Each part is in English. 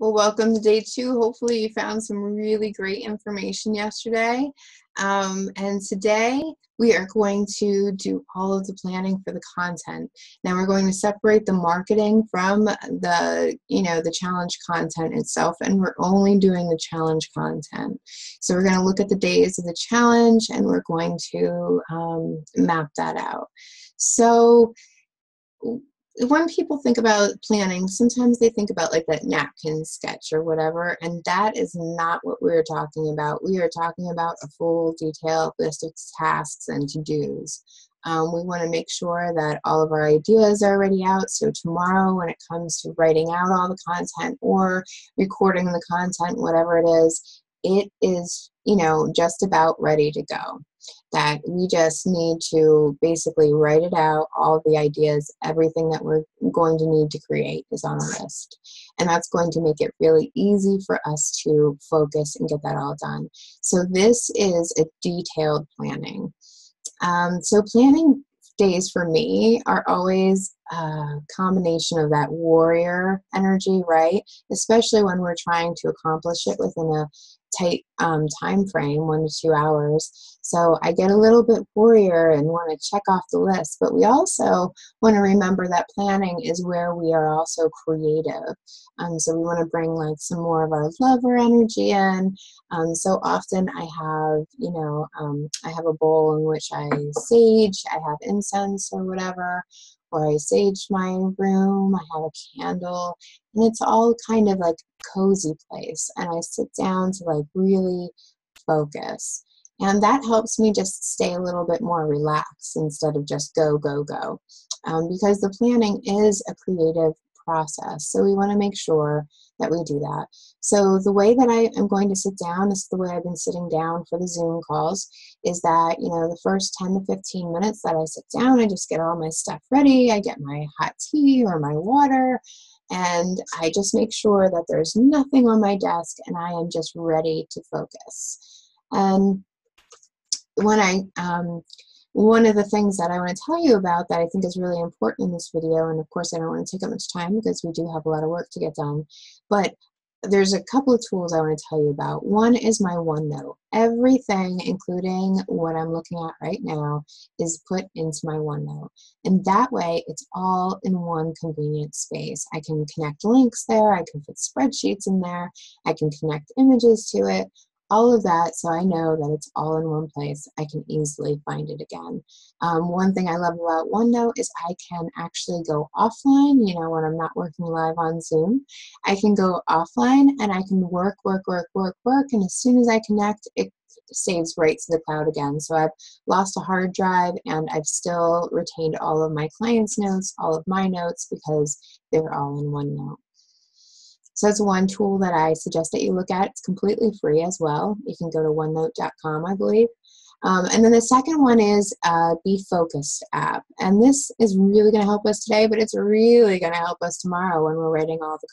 Well, welcome to day two. Hopefully you found some really great information yesterday. And today we are going to do all of the planning for the content. Now we're going to separate the marketing from the challenge content itself, and we're only doing the challenge content. So we're going to look at the days of the challenge and we're going to map that out. So when people think about planning, sometimes they think about like that napkin sketch or whatever, and that is not what we're talking about. We are talking about a full detailed list of tasks and to-dos. We want to make sure that all of our ideas are already out, so tomorrow when it comes to writing out all the content or recording the content, whatever it is, just about ready to go. That we just need to basically write it out, all the ideas, everything that we're going to need to create is on a list. And that's going to make it really easy for us to focus and get that all done. So this is a detailed planning. So planning days for me are always a combination of that warrior energy, right? Especially when we're trying to accomplish it within a tight time frame, 1 to 2 hours. So I get a little bit warrior and want to check off the list, but we also want to remember that planning is where we are also creative. So we want to bring like some more of our lover energy in. So often I have a bowl in which I sage, I have incense or whatever, or I sage my room, I have a candle, and it's all kind of like cozy place, and I sit down to like really focus, and that helps me just stay a little bit more relaxed instead of just go because the planning is a creative process, so we want to make sure that we do that. So the way that I am going to sit down, this is the way I've been sitting down for the Zoom calls, is that the first 10 to 15 minutes that I sit down, I just get all my stuff ready, I get my hot tea or my water, and I just make sure that there's nothing on my desk and I am just ready to focus. And when one of the things that I want to tell you about that I think is really important in this video, and of course I don't want to take up much time because we do have a lot of work to get done, but there's a couple of tools I want to tell you about. One is my OneNote. Everything, including what I'm looking at right now, is put into my OneNote. And that way, it's all in one convenient space. I can connect links there, I can put spreadsheets in there, I can connect images to it, all of that, so I know that it's all in one place. I can easily find it again. One thing I love about OneNote is I can actually go offline, when I'm not working live on Zoom. I can go offline and I can work, and as soon as I connect, it saves right to the cloud again. So I've lost a hard drive and I've still retained all of my clients' notes, all of my notes, because they're all in OneNote. So that's one tool that I suggest that you look at. It's completely free as well. You can go to onenote.com, I believe. And then the second one is Be Focused app. And this is really going to help us today, but it's really going to help us tomorrow when we're writing all the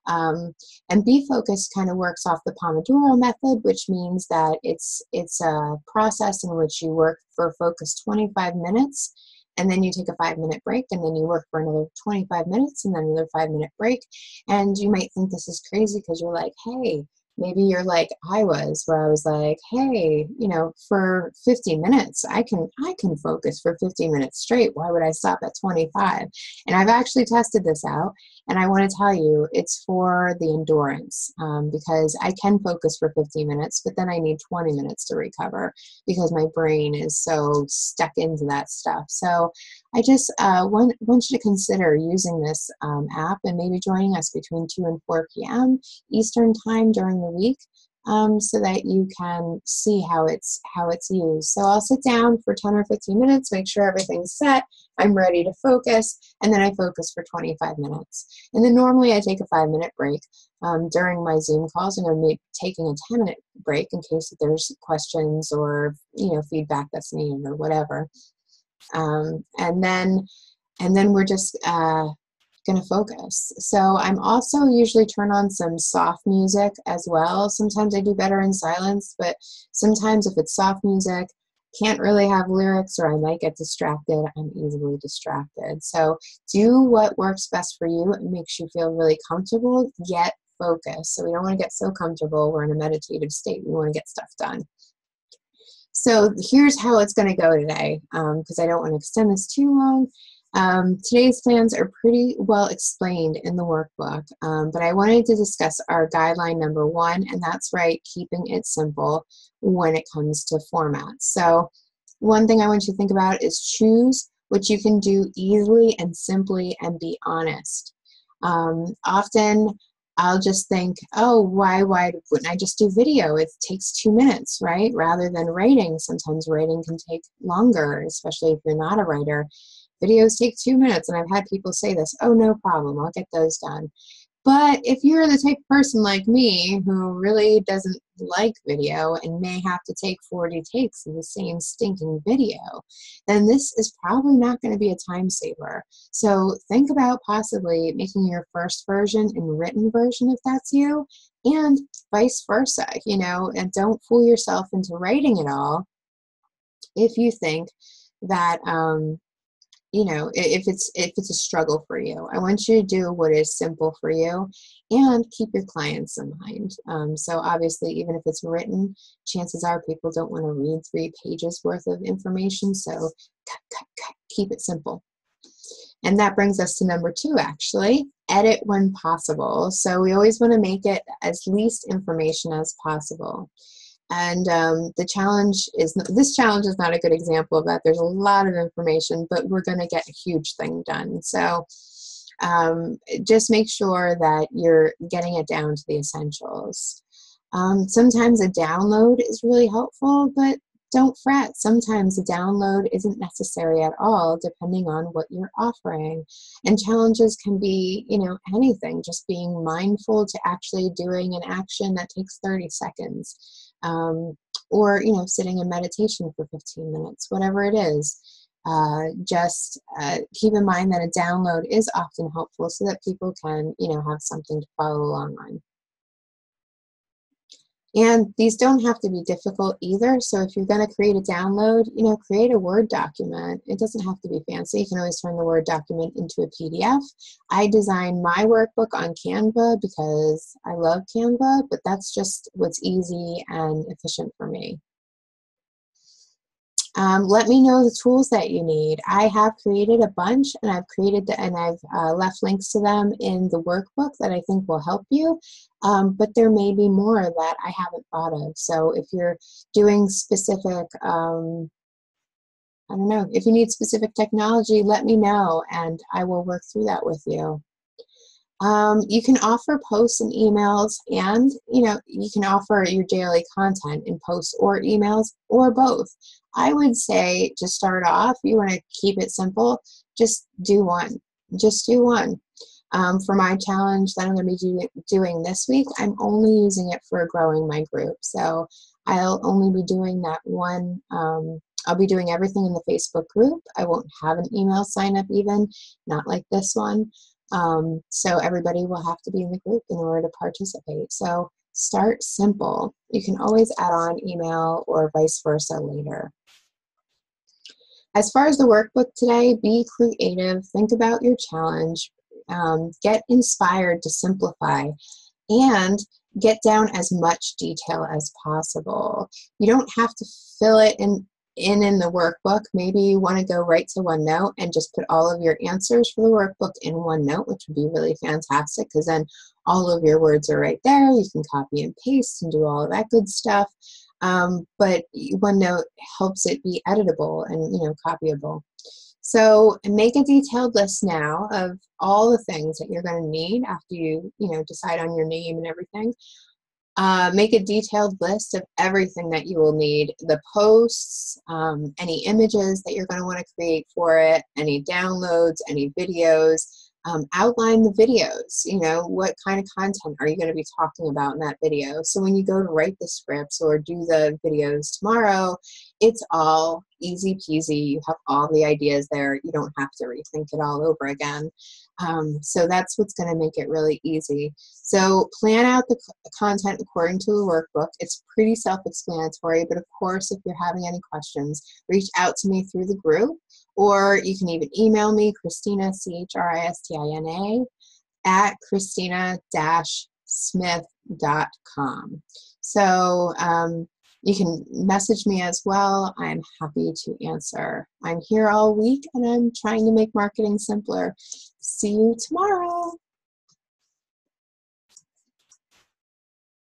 content. And Be Focused kind of works off the Pomodoro method, which means that it's a process in which you work for focused 25 minutes, and then you take a 5-minute break, and then you work for another 25 minutes, and then another 5-minute break. And you might think this is crazy because you're like, hey, maybe you're like I was, where I was like, hey, for 50 minutes, I can focus for 50 minutes straight. Why would I stop at 25? And I've actually tested this out, and I want to tell you, it's for the endurance, because I can focus for 50 minutes, but then I need 20 minutes to recover because my brain is so stuck into that stuff. So I just want you to consider using this app and maybe joining us between 2 and 4 p.m. Eastern time during the week, so that you can see how it's used. So I'll sit down for 10 or 15 minutes, make sure everything's set, I'm ready to focus, and then I focus for 25 minutes. And then normally I take a 5-minute break. During my Zoom calls, I'm going to be taking a 10-minute break in case if there's questions or feedback that's needed or whatever. And then we're just going to focus. So I'm also usually turn on some soft music as well. Sometimes I do better in silence, but sometimes if it's soft music, can't really have lyrics or I might get distracted. I'm easily distracted. So do what works best for you. It makes you feel really comfortable, yet focus. So we don't want to get so comfortable we're in a meditative state. We want to get stuff done. So here's how it's going to go today, because I don't want to extend this too long. Today's plans are pretty well explained in the workbook, but I wanted to discuss our guideline number 1, and that's right, keeping it simple when it comes to formats. So one thing I want you to think about is choose what you can do easily and simply and be honest. Often I'll just think, oh, why wouldn't I just do video? It takes 2 minutes, right? Rather than writing. Sometimes writing can take longer, especially if you're not a writer. Videos take 2 minutes, and I've had people say this, oh, no problem, I'll get those done. But if you're the type of person like me who really doesn't like video and may have to take 40 takes of the same stinking video, then this is probably not going to be a time saver. So think about possibly making your first version in written version if that's you, and vice versa, and don't fool yourself into writing it all if you think that if it's a struggle for you. I want you to do what is simple for you and keep your clients in mind. So obviously, even if it's written, chances are people don't want to read 3 pages worth of information. So keep it simple. And that brings us to number 2, actually, edit when possible. So we always want to make it as least information as possible. And this challenge is not a good example of that. There's a lot of information, but we're going to get a huge thing done. So just make sure that you're getting it down to the essentials. Sometimes a download is really helpful, but don't fret. Sometimes a download isn't necessary at all, depending on what you're offering. And challenges can be, anything, just being mindful to actually doing an action that takes 30 seconds. Or sitting in meditation for 15 minutes, whatever it is. Just keep in mind that a download is often helpful so that people can have something to follow along on. And these don't have to be difficult either. So if you're going to create a download, create a Word document. It doesn't have to be fancy. You can always turn the Word document into a PDF. I designed my workbook on Canva because I love Canva, but that's just what's easy and efficient for me. Let me know the tools that you need. I have created a bunch, and I've left links to them in the workbook that I think will help you. But there may be more that I haven't thought of. So if you're doing specific, if you need specific technology, let me know, and I will work through that with you. You can offer posts and emails, and you can offer your daily content in posts or emails, or both. I would say to start off, you want to keep it simple, just do one. Just do one. For my challenge that I'm going to be doing this week, I'm only using it for growing my group. So I'll only be doing that one. I'll be doing everything in the Facebook group. I won't have an email sign up even, not like this one. So everybody will have to be in the group in order to participate. So start simple. You can always add on email or vice versa later. As far as the workbook today, be creative, think about your challenge, get inspired to simplify, and get down as much detail as possible. You don't have to fill it in the workbook. Maybe you want to go right to OneNote and just put all of your answers for the workbook in OneNote, which would be really fantastic because then all of your words are right there. You can copy and paste and do all of that good stuff. But OneNote helps it be editable and copyable. So make a detailed list now of all the things that you're going to need after you decide on your name and everything. Make a detailed list of everything that you will need, the posts, any images that you're going to want to create for it, any downloads, any videos. Outline the videos, what kind of content are you going to be talking about in that video? So when you go to write the scripts or do the videos tomorrow, it's all easy peasy. You have all the ideas there. You don't have to rethink it all over again. So that's what's going to make it really easy. So plan out the content according to the workbook. It's pretty self-explanatory, but of course, if you're having any questions, reach out to me through the group, or you can even email me, Christina, Christina, @Christina-Science smith.com. So you can message me as well. I'm happy to answer. I'm here all week and I'm trying to make marketing simpler. See you tomorrow.